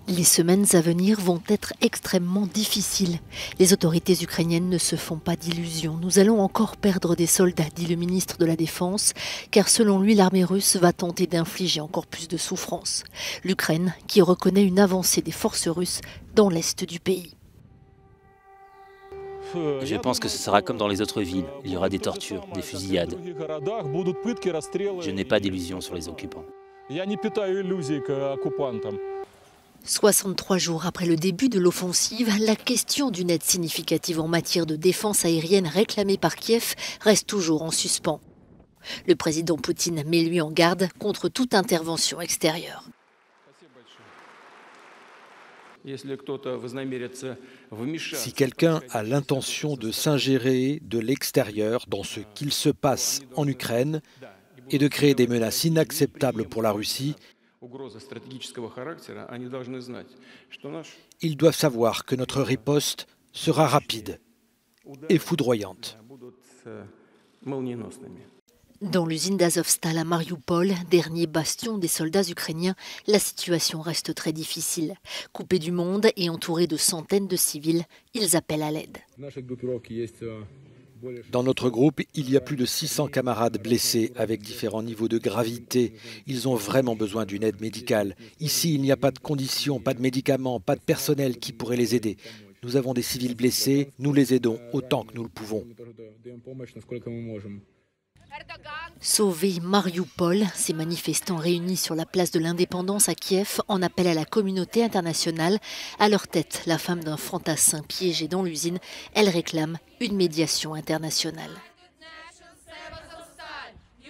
Les semaines à venir vont être extrêmement difficiles. Les autorités ukrainiennes ne se font pas d'illusions. Nous allons encore perdre des soldats, dit le ministre de la Défense, car selon lui, l'armée russe va tenter d'infliger encore plus de souffrance. L'Ukraine, qui reconnaît une avancée des forces russes dans l'est du pays. Je pense que ce sera comme dans les autres villes. Il y aura des tortures, des fusillades. Je n'ai pas d'illusions sur les occupants. 63 jours après le début de l'offensive, la question d'une aide significative en matière de défense aérienne réclamée par Kiev reste toujours en suspens. Le président Poutine met lui en garde contre toute intervention extérieure. Si quelqu'un a l'intention de s'ingérer de l'extérieur dans ce qu'il se passe en Ukraine et de créer des menaces inacceptables pour la Russie, ils doivent savoir que notre riposte sera rapide et foudroyante. Dans l'usine d'Azovstal à Mariupol, dernier bastion des soldats ukrainiens, la situation reste très difficile. Coupés du monde et entourés de centaines de civils, ils appellent à l'aide. Dans notre groupe, il y a plus de 600 camarades blessés avec différents niveaux de gravité. Ils ont vraiment besoin d'une aide médicale. Ici, il n'y a pas de conditions, pas de médicaments, pas de personnel qui pourrait les aider. Nous avons des civils blessés, nous les aidons autant que nous le pouvons. Sauver Mariupol, ces manifestants réunis sur la place de l'Indépendance à Kiev en appellent à la communauté internationale. À leur tête, la femme d'un fantassin piégé dans l'usine, elle réclame une médiation internationale.